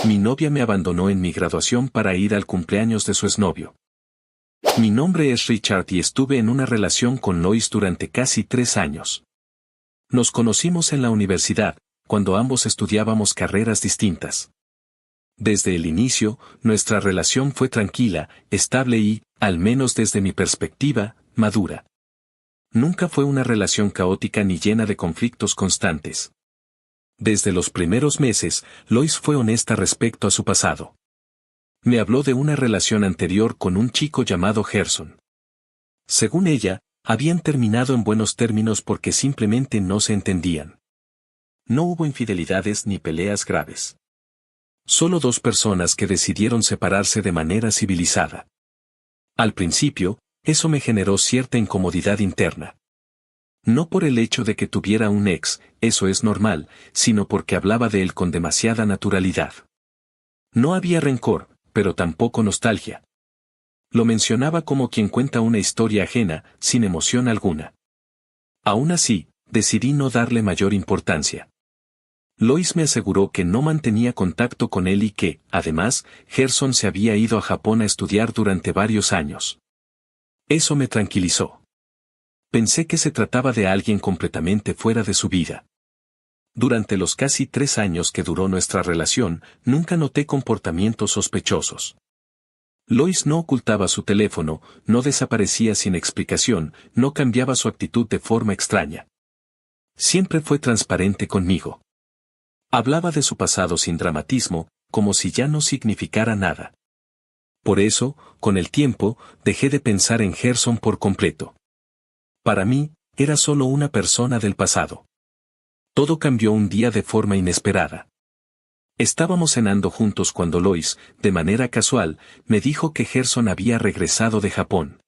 Mi novia me abandonó en mi graduación para ir al cumpleaños de su exnovio. Mi nombre es Richard y estuve en una relación con Lois durante casi 3 años. Nos conocimos en la universidad, cuando ambos estudiábamos carreras distintas. Desde el inicio, nuestra relación fue tranquila, estable y, al menos desde mi perspectiva, madura. Nunca fue una relación caótica ni llena de conflictos constantes. Desde los primeros meses, Lois fue honesta respecto a su pasado. Me habló de una relación anterior con un chico llamado Gerson. Según ella, habían terminado en buenos términos porque simplemente no se entendían. No hubo infidelidades ni peleas graves. Solo 2 personas que decidieron separarse de manera civilizada. Al principio, eso me generó cierta incomodidad interna. No por el hecho de que tuviera un ex, eso es normal, sino porque hablaba de él con demasiada naturalidad. No había rencor, pero tampoco nostalgia. Lo mencionaba como quien cuenta una historia ajena, sin emoción alguna. Aún así, decidí no darle mayor importancia. Lois me aseguró que no mantenía contacto con él y que, además, Gerson se había ido a Japón a estudiar durante varios años. Eso me tranquilizó. Pensé que se trataba de alguien completamente fuera de su vida. Durante los casi 3 años que duró nuestra relación, nunca noté comportamientos sospechosos. Lois no ocultaba su teléfono, no desaparecía sin explicación, no cambiaba su actitud de forma extraña. Siempre fue transparente conmigo. Hablaba de su pasado sin dramatismo, como si ya no significara nada. Por eso, con el tiempo, dejé de pensar en Gerson por completo. Para mí, era solo una persona del pasado. Todo cambió un día de forma inesperada. Estábamos cenando juntos cuando Lois, de manera casual, me dijo que Gerson había regresado de Japón.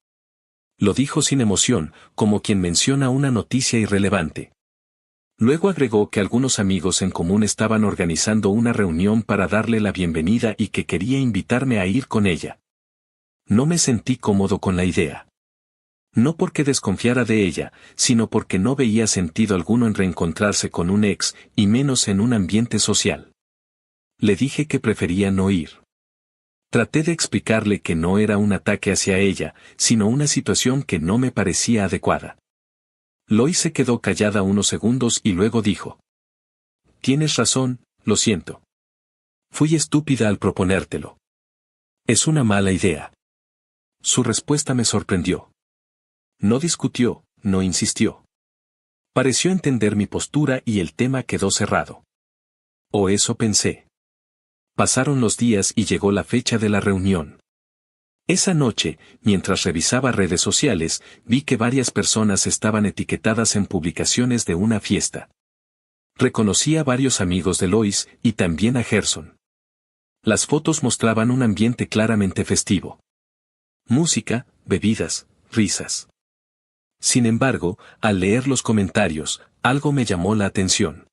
Lo dijo sin emoción, como quien menciona una noticia irrelevante. Luego agregó que algunos amigos en común estaban organizando una reunión para darle la bienvenida y que quería invitarme a ir con ella. No me sentí cómodo con la idea. No porque desconfiara de ella, sino porque no veía sentido alguno en reencontrarse con un ex, y menos en un ambiente social. Le dije que prefería no ir. Traté de explicarle que no era un ataque hacia ella, sino una situación que no me parecía adecuada. Lois se quedó callada unos segundos y luego dijo: «Tienes razón, lo siento. Fui estúpida al proponértelo. Es una mala idea». Su respuesta me sorprendió. No discutió, no insistió. Pareció entender mi postura y el tema quedó cerrado. O eso pensé. Pasaron los días y llegó la fecha de la reunión. Esa noche, mientras revisaba redes sociales, vi que varias personas estaban etiquetadas en publicaciones de una fiesta. Reconocí a varios amigos de Lois y también a Gerson. Las fotos mostraban un ambiente claramente festivo. Música, bebidas, risas. Sin embargo, al leer los comentarios, algo me llamó la atención.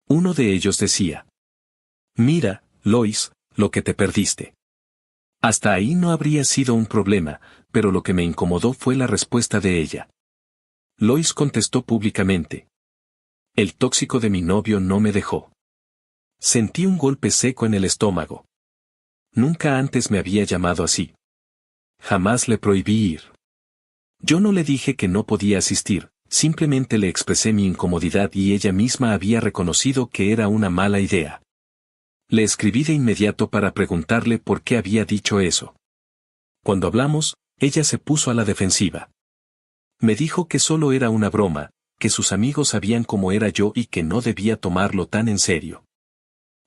Uno de ellos decía: «Mira, Lois, lo que te perdiste». Hasta ahí no habría sido un problema, pero lo que me incomodó fue la respuesta de ella. Lois contestó públicamente: «El tóxico de mi novio no me dejó». Sentí un golpe seco en el estómago. Nunca antes me había llamado así. Jamás le prohibí ir. Yo no le dije que no podía asistir, simplemente le expresé mi incomodidad y ella misma había reconocido que era una mala idea. Le escribí de inmediato para preguntarle por qué había dicho eso. Cuando hablamos, ella se puso a la defensiva. Me dijo que solo era una broma, que sus amigos sabían cómo era yo y que no debía tomarlo tan en serio.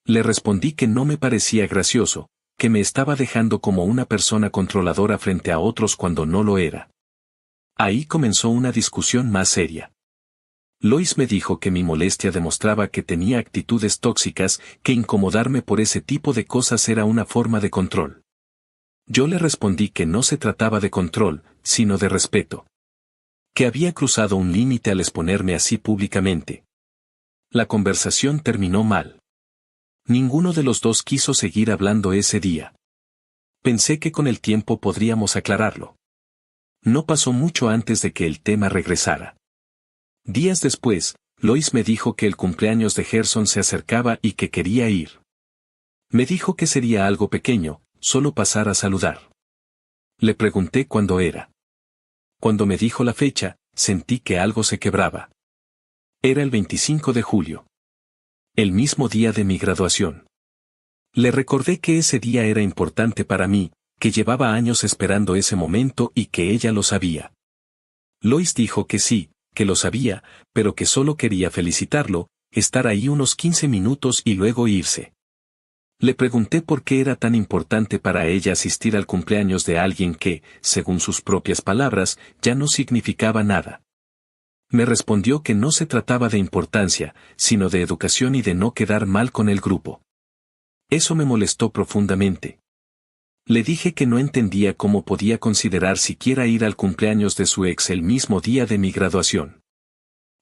Le respondí que no me parecía gracioso, que me estaba dejando como una persona controladora frente a otros cuando no lo era. Ahí comenzó una discusión más seria. Lois me dijo que mi molestia demostraba que tenía actitudes tóxicas, que incomodarme por ese tipo de cosas era una forma de control. Yo le respondí que no se trataba de control, sino de respeto. Que había cruzado un límite al exponerme así públicamente. La conversación terminó mal. Ninguno de los dos quiso seguir hablando ese día. Pensé que con el tiempo podríamos aclararlo. No pasó mucho antes de que el tema regresara. Días después, Lois me dijo que el cumpleaños de Gerson se acercaba y que quería ir. Me dijo que sería algo pequeño, solo pasar a saludar. Le pregunté cuándo era. Cuando me dijo la fecha, sentí que algo se quebraba. Era el 25 de julio. El mismo día de mi graduación. Le recordé que ese día era importante para mí, que llevaba años esperando ese momento y que ella lo sabía. Lois dijo que sí, que lo sabía, pero que solo quería felicitarlo, estar ahí unos 15 minutos y luego irse. Le pregunté por qué era tan importante para ella asistir al cumpleaños de alguien que, según sus propias palabras, ya no significaba nada. Me respondió que no se trataba de importancia, sino de educación y de no quedar mal con el grupo. Eso me molestó profundamente. Le dije que no entendía cómo podía considerar siquiera ir al cumpleaños de su ex el mismo día de mi graduación.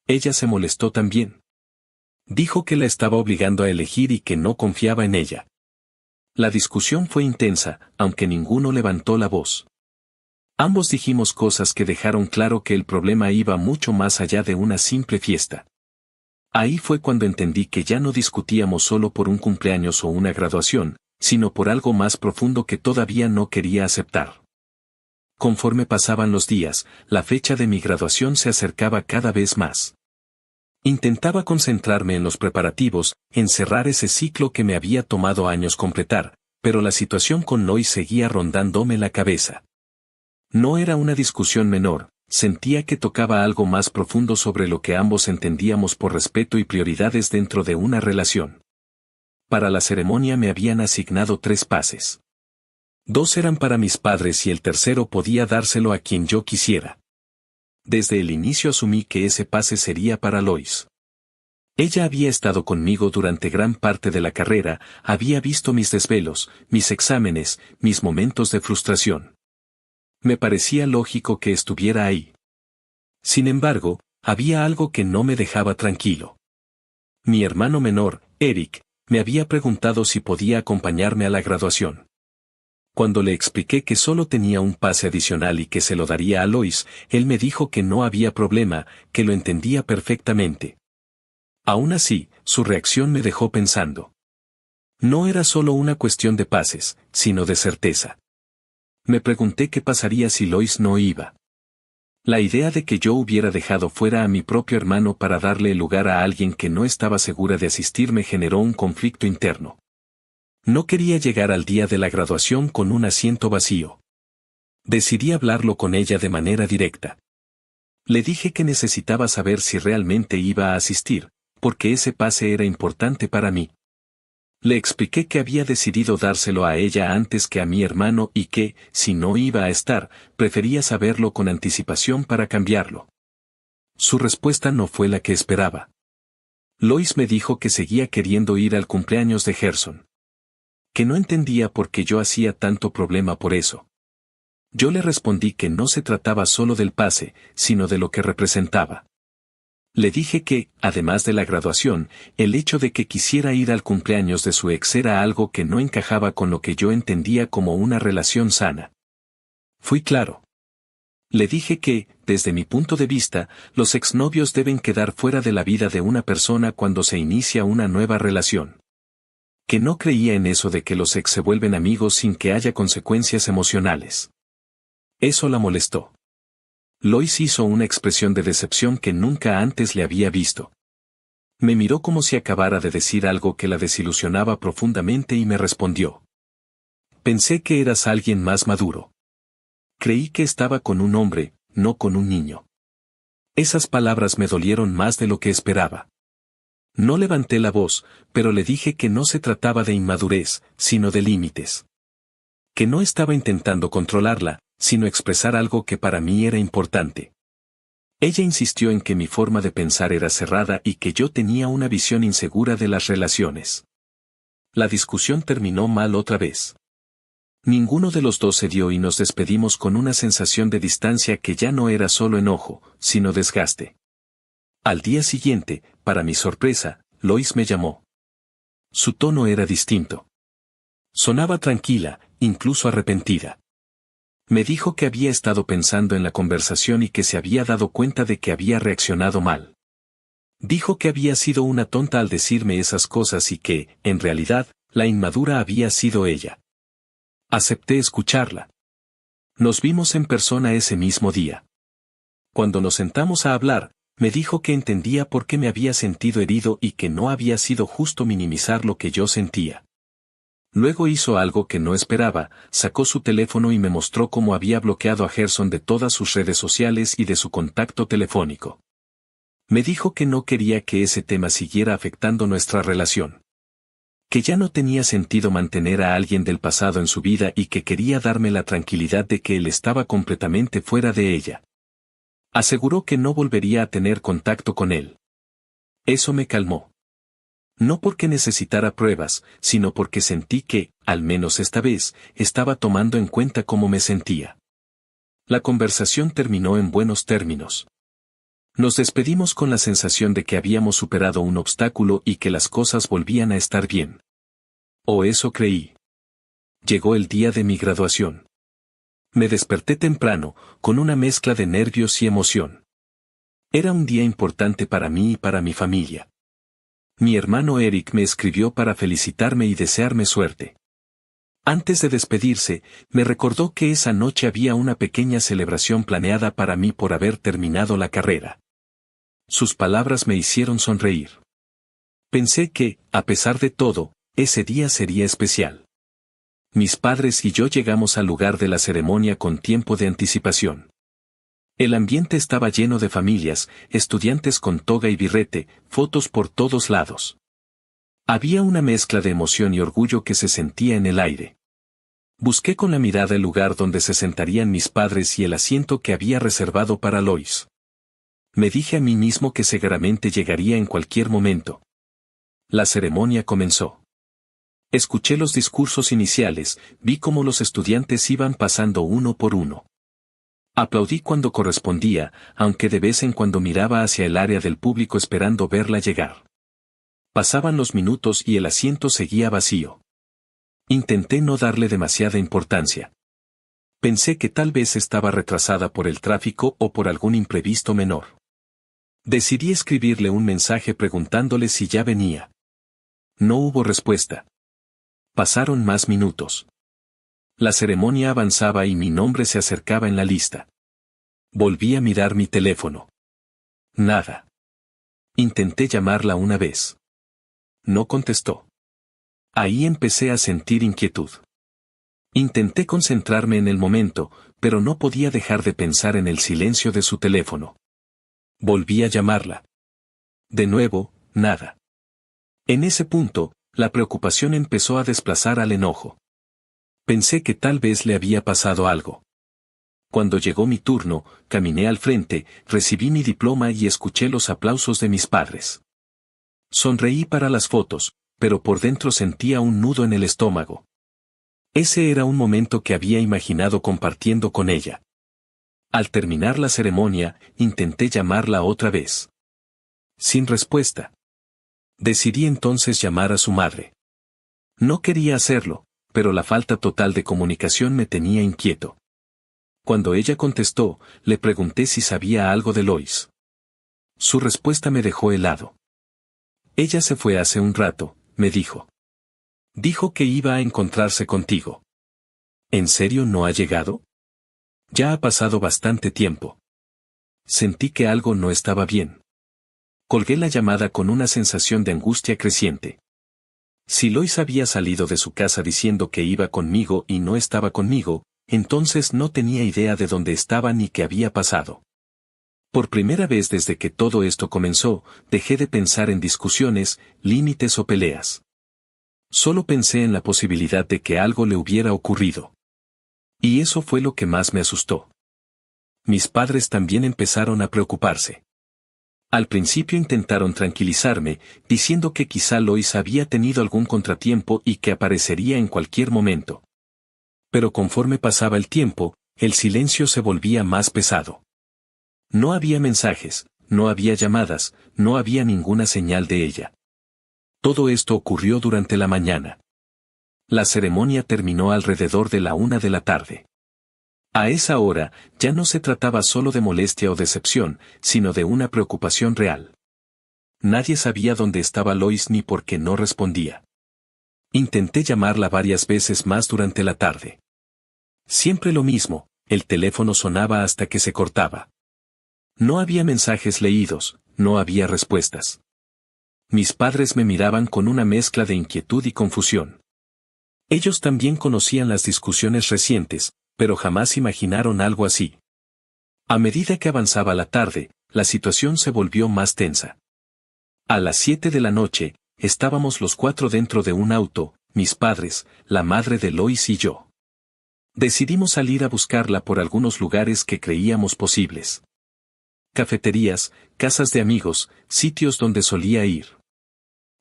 Ella se molestó también. Dijo que la estaba obligando a elegir y que no confiaba en ella. La discusión fue intensa, aunque ninguno levantó la voz. Ambos dijimos cosas que dejaron claro que el problema iba mucho más allá de una simple fiesta. Ahí fue cuando entendí que ya no discutíamos solo por un cumpleaños o una graduación, sino por algo más profundo que todavía no quería aceptar. Conforme pasaban los días, la fecha de mi graduación se acercaba cada vez más. Intentaba concentrarme en los preparativos, en cerrar ese ciclo que me había tomado años completar, pero la situación con Lois seguía rondándome la cabeza. No era una discusión menor, sentía que tocaba algo más profundo sobre lo que ambos entendíamos por respeto y prioridades dentro de una relación. Para la ceremonia me habían asignado 3 pases. 2 eran para mis padres y el tercero podía dárselo a quien yo quisiera. Desde el inicio asumí que ese pase sería para Lois. Ella había estado conmigo durante gran parte de la carrera, había visto mis desvelos, mis exámenes, mis momentos de frustración. Me parecía lógico que estuviera ahí. Sin embargo, había algo que no me dejaba tranquilo. Mi hermano menor, Eric, me había preguntado si podía acompañarme a la graduación. Cuando le expliqué que solo tenía un pase adicional y que se lo daría a Lois, él me dijo que no había problema, que lo entendía perfectamente. Aún así, su reacción me dejó pensando. No era solo una cuestión de pases, sino de certeza. Me pregunté qué pasaría si Lois no iba. La idea de que yo hubiera dejado fuera a mi propio hermano para darle el lugar a alguien que no estaba segura de asistir me generó un conflicto interno. No quería llegar al día de la graduación con un asiento vacío. Decidí hablarlo con ella de manera directa. Le dije que necesitaba saber si realmente iba a asistir, porque ese pase era importante para mí. Le expliqué que había decidido dárselo a ella antes que a mi hermano y que, si no iba a estar, prefería saberlo con anticipación para cambiarlo. Su respuesta no fue la que esperaba. Lois me dijo que seguía queriendo ir al cumpleaños de Gerson. Que no entendía por qué yo hacía tanto problema por eso. Yo le respondí que no se trataba solo del pase, sino de lo que representaba. Le dije que, además de la graduación, el hecho de que quisiera ir al cumpleaños de su ex era algo que no encajaba con lo que yo entendía como una relación sana. Fui claro. Le dije que, desde mi punto de vista, los exnovios deben quedar fuera de la vida de una persona cuando se inicia una nueva relación. Que no creía en eso de que los ex se vuelven amigos sin que haya consecuencias emocionales. Eso la molestó. Lois hizo una expresión de decepción que nunca antes le había visto. Me miró como si acabara de decir algo que la desilusionaba profundamente y me respondió. Pensé que eras alguien más maduro. Creí que estaba con un hombre, no con un niño. Esas palabras me dolieron más de lo que esperaba. No levanté la voz, pero le dije que no se trataba de inmadurez, sino de límites. Que no estaba intentando controlarla, sino expresar algo que para mí era importante. Ella insistió en que mi forma de pensar era cerrada y que yo tenía una visión insegura de las relaciones. La discusión terminó mal otra vez. Ninguno de los dos cedió y nos despedimos con una sensación de distancia que ya no era solo enojo, sino desgaste. Al día siguiente, para mi sorpresa, Lois me llamó. Su tono era distinto. Sonaba tranquila, incluso arrepentida. Me dijo que había estado pensando en la conversación y que se había dado cuenta de que había reaccionado mal. Dijo que había sido una tonta al decirme esas cosas y que, en realidad, La inmadura había sido ella. Acepté escucharla. Nos vimos en persona ese mismo día. Cuando nos sentamos a hablar, me dijo que entendía por qué me había sentido herido y que no había sido justo minimizar lo que yo sentía. Luego hizo algo que no esperaba, sacó su teléfono y me mostró cómo había bloqueado a Gerson de todas sus redes sociales y de su contacto telefónico. Me dijo que no quería que ese tema siguiera afectando nuestra relación. Que ya no tenía sentido mantener a alguien del pasado en su vida y que quería darme la tranquilidad de que él estaba completamente fuera de ella. Aseguró que no volvería a tener contacto con él. Eso me calmó. No porque necesitara pruebas, sino porque sentí que, al menos esta vez, estaba tomando en cuenta cómo me sentía. La conversación terminó en buenos términos. Nos despedimos con la sensación de que habíamos superado un obstáculo y que las cosas volvían a estar bien. O eso creí. Llegó el día de mi graduación. Me desperté temprano, con una mezcla de nervios y emoción. Era un día importante para mí y para mi familia. Mi hermano Eric me escribió para felicitarme y desearme suerte. Antes de despedirse, me recordó que esa noche había una pequeña celebración planeada para mí por haber terminado la carrera. Sus palabras me hicieron sonreír. Pensé que, a pesar de todo, ese día sería especial. Mis padres y yo llegamos al lugar de la ceremonia con tiempo de anticipación. El ambiente estaba lleno de familias, estudiantes con toga y birrete, fotos por todos lados. Había una mezcla de emoción y orgullo que se sentía en el aire. Busqué con la mirada el lugar donde se sentarían mis padres y el asiento que había reservado para Lois. Me dije a mí mismo que seguramente llegaría en cualquier momento. La ceremonia comenzó. Escuché los discursos iniciales, vi cómo los estudiantes iban pasando uno por uno. Aplaudí cuando correspondía, aunque de vez en cuando miraba hacia el área del público esperando verla llegar. Pasaban los minutos y el asiento seguía vacío. Intenté no darle demasiada importancia. Pensé que tal vez estaba retrasada por el tráfico o por algún imprevisto menor. Decidí escribirle un mensaje preguntándole si ya venía. No hubo respuesta. Pasaron más minutos. La ceremonia avanzaba y mi nombre se acercaba en la lista. Volví a mirar mi teléfono. Nada. Intenté llamarla una vez. No contestó. Ahí empecé a sentir inquietud. Intenté concentrarme en el momento, pero no podía dejar de pensar en el silencio de su teléfono. Volví a llamarla. De nuevo, nada. En ese punto, la preocupación empezó a desplazar al enojo. Pensé que tal vez le había pasado algo. Cuando llegó mi turno, caminé al frente, recibí mi diploma y escuché los aplausos de mis padres. Sonreí para las fotos, pero por dentro sentía un nudo en el estómago. Ese era un momento que había imaginado compartiendo con ella. Al terminar la ceremonia, intenté llamarla otra vez. Sin respuesta. Decidí entonces llamar a su madre. No quería hacerlo, pero la falta total de comunicación me tenía inquieto. Cuando ella contestó, le pregunté si sabía algo de Lois. Su respuesta me dejó helado. Ella se fue hace un rato, me dijo. Dijo que iba a encontrarse contigo. ¿En serio no ha llegado? Ya ha pasado bastante tiempo. Sentí que algo no estaba bien. Colgué la llamada con una sensación de angustia creciente. Si Lois había salido de su casa diciendo que iba conmigo y no estaba conmigo, entonces no tenía idea de dónde estaba ni qué había pasado. Por primera vez desde que todo esto comenzó, dejé de pensar en discusiones, límites o peleas. Solo pensé en la posibilidad de que algo le hubiera ocurrido. Y eso fue lo que más me asustó. Mis padres también empezaron a preocuparse. Al principio intentaron tranquilizarme, diciendo que quizá Lois había tenido algún contratiempo y que aparecería en cualquier momento. Pero conforme pasaba el tiempo, el silencio se volvía más pesado. No había mensajes, no había llamadas, no había ninguna señal de ella. Todo esto ocurrió durante la mañana. La ceremonia terminó alrededor de la 1 de la tarde. A esa hora, ya no se trataba solo de molestia o decepción, sino de una preocupación real. Nadie sabía dónde estaba Lois ni por qué no respondía. Intenté llamarla varias veces más durante la tarde. Siempre lo mismo, el teléfono sonaba hasta que se cortaba. No había mensajes leídos, no había respuestas. Mis padres me miraban con una mezcla de inquietud y confusión. Ellos también conocían las discusiones recientes, pero jamás imaginaron algo así. A medida que avanzaba la tarde, la situación se volvió más tensa. A las 7 de la noche, estábamos los 4 dentro de un auto, mis padres, la madre de Lois y yo. Decidimos salir a buscarla por algunos lugares que creíamos posibles. Cafeterías, casas de amigos, sitios donde solía ir.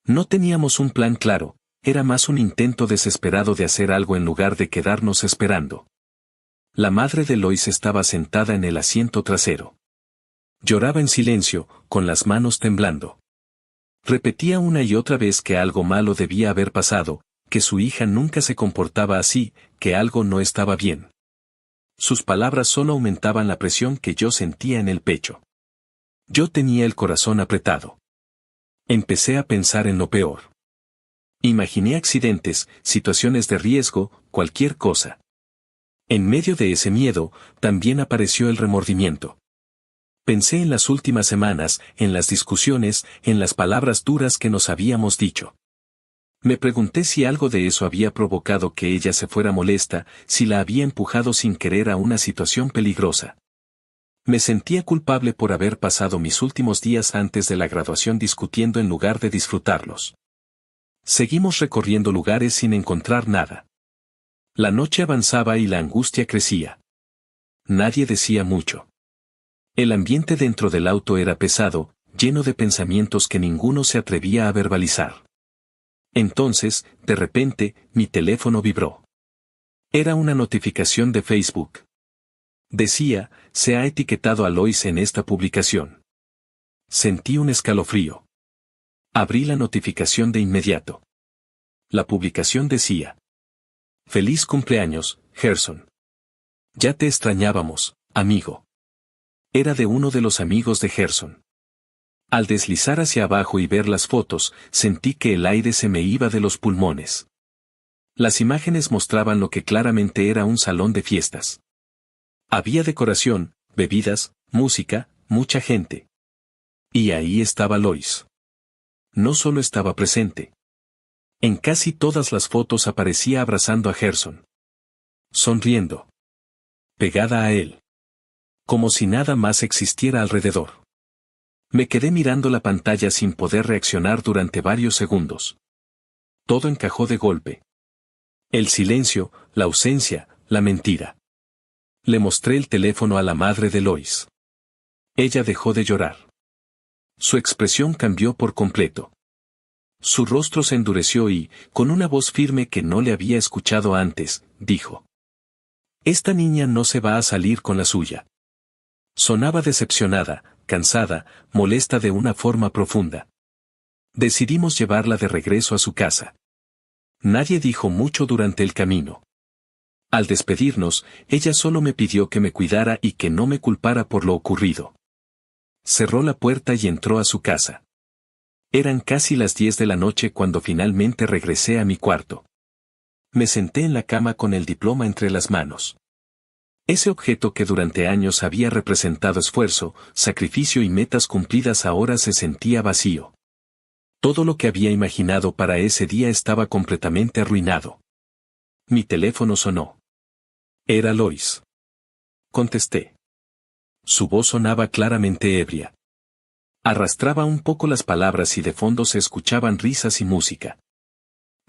No teníamos un plan claro, era más un intento desesperado de hacer algo en lugar de quedarnos esperando. La madre de Lois estaba sentada en el asiento trasero. Lloraba en silencio, con las manos temblando. Repetía una y otra vez que algo malo debía haber pasado, que su hija nunca se comportaba así, que algo no estaba bien. Sus palabras solo aumentaban la presión que yo sentía en el pecho. Yo tenía el corazón apretado. Empecé a pensar en lo peor. Imaginé accidentes, situaciones de riesgo, cualquier cosa. En medio de ese miedo, también apareció el remordimiento. Pensé en las últimas semanas, en las discusiones, en las palabras duras que nos habíamos dicho. Me pregunté si algo de eso había provocado que ella se fuera molesta, si la había empujado sin querer a una situación peligrosa. Me sentía culpable por haber pasado mis últimos días antes de la graduación discutiendo en lugar de disfrutarlos. Seguimos recorriendo lugares sin encontrar nada. La noche avanzaba y la angustia crecía. Nadie decía mucho. El ambiente dentro del auto era pesado, lleno de pensamientos que ninguno se atrevía a verbalizar. Entonces, de repente, mi teléfono vibró. Era una notificación de Facebook. Decía, se ha etiquetado a Lois en esta publicación. Sentí un escalofrío. Abrí la notificación de inmediato. La publicación decía: Feliz cumpleaños, Gerson. Ya te extrañábamos, amigo. Era de uno de los amigos de Gerson. Al deslizar hacia abajo y ver las fotos, sentí que el aire se me iba de los pulmones. Las imágenes mostraban lo que claramente era un salón de fiestas. Había decoración, bebidas, música, mucha gente. Y ahí estaba Lois. No solo estaba presente. En casi todas las fotos aparecía abrazando a Gerson. Sonriendo. Pegada a él. Como si nada más existiera alrededor. Me quedé mirando la pantalla sin poder reaccionar durante varios segundos. Todo encajó de golpe. El silencio, la ausencia, la mentira. Le mostré el teléfono a la madre de Lois. Ella dejó de llorar. Su expresión cambió por completo. Su rostro se endureció y, con una voz firme que no le había escuchado antes, dijo: Esta niña no se va a salir con la suya. Sonaba decepcionada, cansada, molesta de una forma profunda. Decidimos llevarla de regreso a su casa. Nadie dijo mucho durante el camino. Al despedirnos, ella solo me pidió que me cuidara y que no me culpara por lo ocurrido. Cerró la puerta y entró a su casa. Eran casi las 10 de la noche cuando finalmente regresé a mi cuarto. Me senté en la cama con el diploma entre las manos. Ese objeto que durante años había representado esfuerzo, sacrificio y metas cumplidas ahora se sentía vacío. Todo lo que había imaginado para ese día estaba completamente arruinado. Mi teléfono sonó. Era Lois. Contesté. Su voz sonaba claramente ebria. Arrastraba un poco las palabras y de fondo se escuchaban risas y música.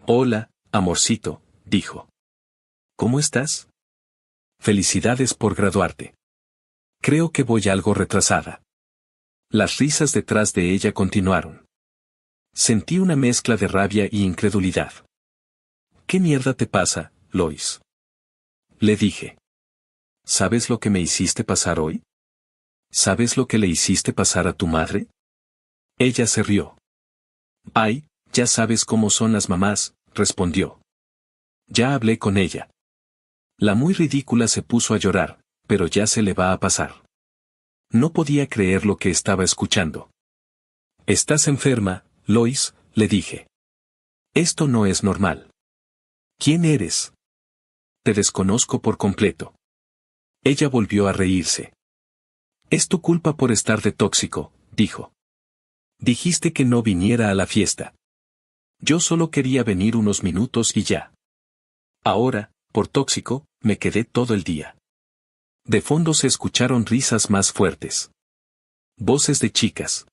Hola, amorcito, dijo. ¿Cómo estás? Felicidades por graduarte. Creo que voy algo retrasada. Las risas detrás de ella continuaron. Sentí una mezcla de rabia y incredulidad. ¿Qué mierda te pasa, Lois? Le dije. ¿Sabes lo que me hiciste pasar hoy? ¿Sabes lo que le hiciste pasar a tu madre? Ella se rió. Ay, ya sabes cómo son las mamás, respondió. Ya hablé con ella. La muy ridícula se puso a llorar, pero ya se le va a pasar. No podía creer lo que estaba escuchando. ¿Estás enferma, Lois?, le dije. Esto no es normal. ¿Quién eres? Te desconozco por completo. Ella volvió a reírse. Es tu culpa por estar de tóxico, dijo. Dijiste que no viniera a la fiesta. Yo solo quería venir unos minutos y ya. Ahora, por tóxico, me quedé todo el día. De fondo se escucharon risas más fuertes. Voces de chicas.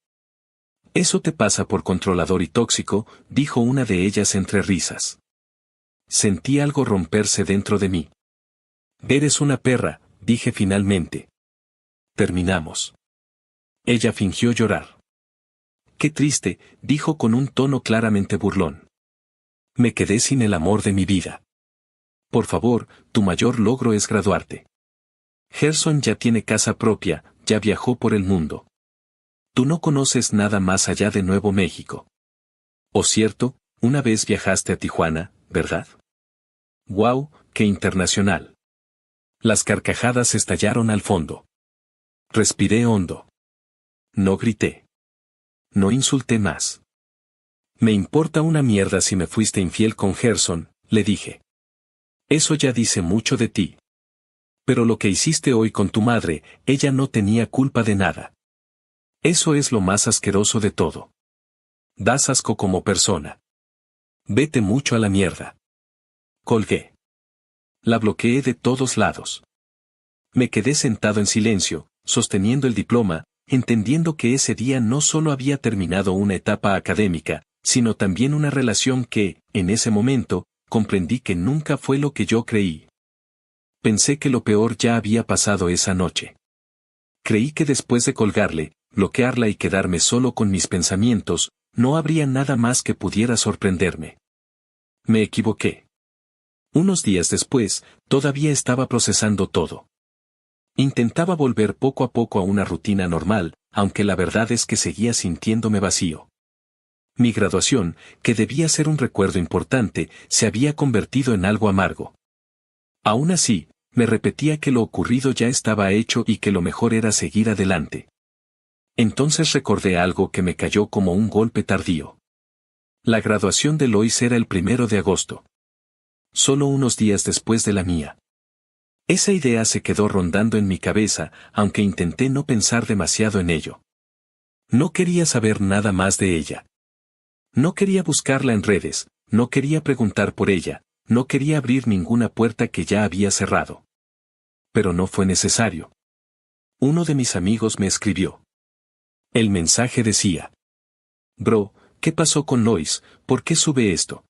Eso te pasa por controlador y tóxico, dijo una de ellas entre risas. Sentí algo romperse dentro de mí. Eres una perra, dije finalmente. Terminamos. Ella fingió llorar. Qué triste, dijo con un tono claramente burlón. Me quedé sin el amor de mi vida. Por favor, tu mayor logro es graduarte. Gerson ya tiene casa propia, ya viajó por el mundo. Tú no conoces nada más allá de Nuevo México. O cierto, una vez viajaste a Tijuana, ¿verdad? ¡Guau, qué internacional! Las carcajadas estallaron al fondo. Respiré hondo. No grité. No insulté más. Me importa una mierda si me fuiste infiel con Gerson, le dije. Eso ya dice mucho de ti. Pero lo que hiciste hoy con tu madre, ella no tenía culpa de nada. Eso es lo más asqueroso de todo. Das asco como persona. Vete mucho a la mierda. Colgué. La bloqueé de todos lados. Me quedé sentado en silencio, sosteniendo el diploma, entendiendo que ese día no solo había terminado una etapa académica, sino también una relación que, en ese momento, comprendí que nunca fue lo que yo creí. Pensé que lo peor ya había pasado esa noche. Creí que después de colgarle, bloquearla y quedarme solo con mis pensamientos, no habría nada más que pudiera sorprenderme. Me equivoqué. Unos días después, todavía estaba procesando todo. Intentaba volver poco a poco a una rutina normal, aunque la verdad es que seguía sintiéndome vacío. Mi graduación, que debía ser un recuerdo importante, se había convertido en algo amargo. Aún así, me repetía que lo ocurrido ya estaba hecho y que lo mejor era seguir adelante. Entonces recordé algo que me cayó como un golpe tardío. La graduación de Lois era el 1 de agosto. Solo unos días después de la mía. Esa idea se quedó rondando en mi cabeza, aunque intenté no pensar demasiado en ello. No quería saber nada más de ella. No quería buscarla en redes, no quería preguntar por ella, no quería abrir ninguna puerta que ya había cerrado. Pero no fue necesario. Uno de mis amigos me escribió. El mensaje decía: Bro, ¿qué pasó con Lois? ¿Por qué sube esto?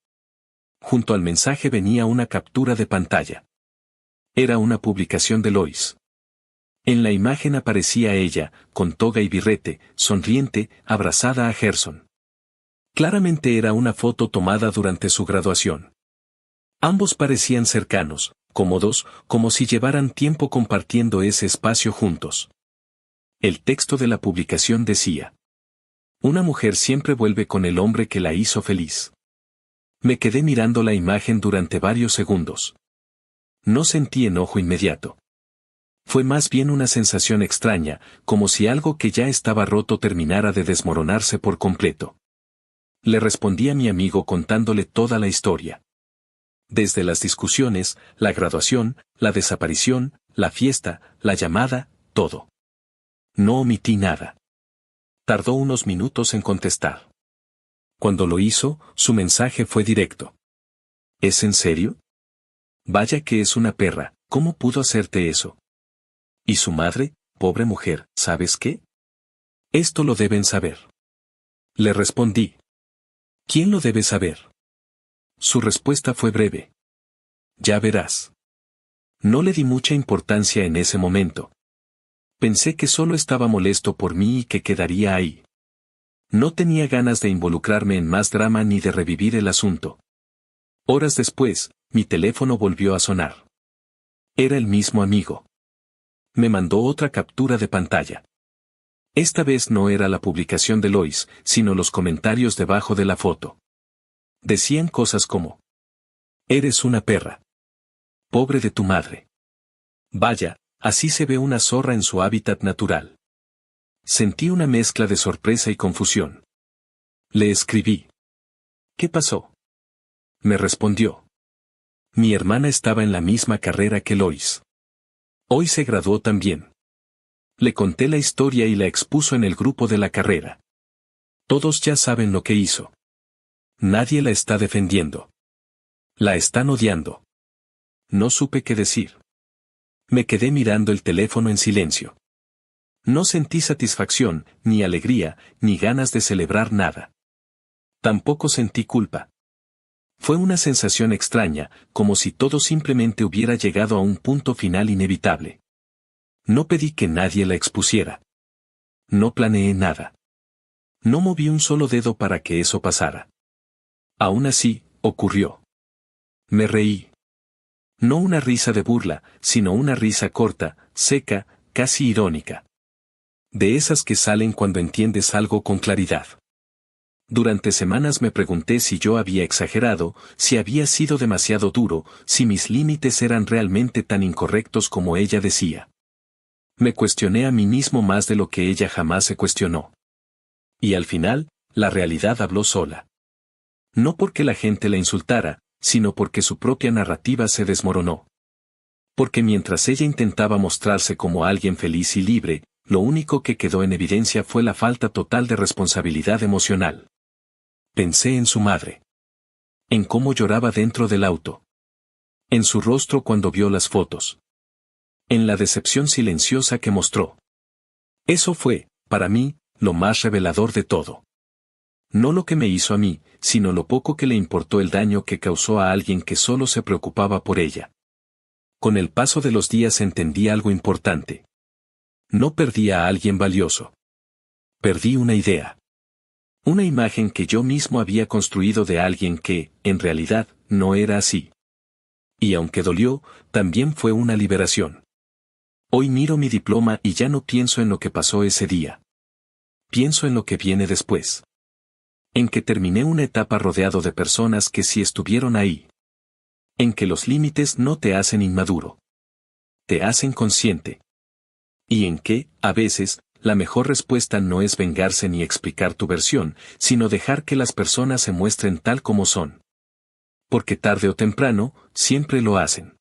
Junto al mensaje venía una captura de pantalla. Era una publicación de Lois. En la imagen aparecía ella, con toga y birrete, sonriente, abrazada a Gerson. Claramente era una foto tomada durante su graduación. Ambos parecían cercanos, cómodos, como si llevaran tiempo compartiendo ese espacio juntos. El texto de la publicación decía: Una mujer siempre vuelve con el hombre que la hizo feliz. Me quedé mirando la imagen durante varios segundos. No sentí enojo inmediato. Fue más bien una sensación extraña, como si algo que ya estaba roto terminara de desmoronarse por completo. Le respondí a mi amigo contándole toda la historia. Desde las discusiones, la graduación, la desaparición, la fiesta, la llamada, todo. No omití nada. Tardó unos minutos en contestar. Cuando lo hizo, su mensaje fue directo. ¿Es en serio? Vaya que es una perra, ¿cómo pudo hacerte eso? ¿Y su madre? Pobre mujer, ¿sabes qué? Esto lo deben saber. Le respondí. ¿Quién lo debe saber? Su respuesta fue breve. Ya verás. No le di mucha importancia en ese momento. Pensé que solo estaba molesto por mí y que quedaría ahí. No tenía ganas de involucrarme en más drama ni de revivir el asunto. Horas después, mi teléfono volvió a sonar. Era el mismo amigo. Me mandó otra captura de pantalla. Esta vez no era la publicación de Lois, sino los comentarios debajo de la foto. Decían cosas como: Eres una perra. Pobre de tu madre. Vaya, así se ve una zorra en su hábitat natural. Sentí una mezcla de sorpresa y confusión. Le escribí. ¿Qué pasó? Me respondió. Mi hermana estaba en la misma carrera que Lois. Hoy se graduó también. Le conté la historia y la expuso en el grupo de la carrera. Todos ya saben lo que hizo. Nadie la está defendiendo. La están odiando. No supe qué decir. Me quedé mirando el teléfono en silencio. No sentí satisfacción, ni alegría, ni ganas de celebrar nada. Tampoco sentí culpa. Fue una sensación extraña, como si todo simplemente hubiera llegado a un punto final inevitable. No pedí que nadie la expusiera. No planeé nada. No moví un solo dedo para que eso pasara. Aún así, ocurrió. Me reí. No una risa de burla, sino una risa corta, seca, casi irónica. De esas que salen cuando entiendes algo con claridad. Durante semanas me pregunté si yo había exagerado, si había sido demasiado duro, si mis límites eran realmente tan incorrectos como ella decía. Me cuestioné a mí mismo más de lo que ella jamás se cuestionó. Y al final, la realidad habló sola. No porque la gente la insultara, sino porque su propia narrativa se desmoronó. Porque mientras ella intentaba mostrarse como alguien feliz y libre, lo único que quedó en evidencia fue la falta total de responsabilidad emocional. Pensé en su madre. En cómo lloraba dentro del auto. En su rostro cuando vio las fotos. En la decepción silenciosa que mostró. Eso fue, para mí, lo más revelador de todo. No lo que me hizo a mí, sino lo poco que le importó el daño que causó a alguien que solo se preocupaba por ella. Con el paso de los días entendí algo importante. No perdí a alguien valioso. Perdí una idea. Una imagen que yo mismo había construido de alguien que, en realidad, no era así. Y aunque dolió, también fue una liberación. Hoy miro mi diploma y ya no pienso en lo que pasó ese día. Pienso en lo que viene después. En que terminé una etapa rodeado de personas que sí estuvieron ahí. En que los límites no te hacen inmaduro. Te hacen consciente. Y en que, a veces, la mejor respuesta no es vengarse ni explicar tu versión, sino dejar que las personas se muestren tal como son. Porque tarde o temprano, siempre lo hacen.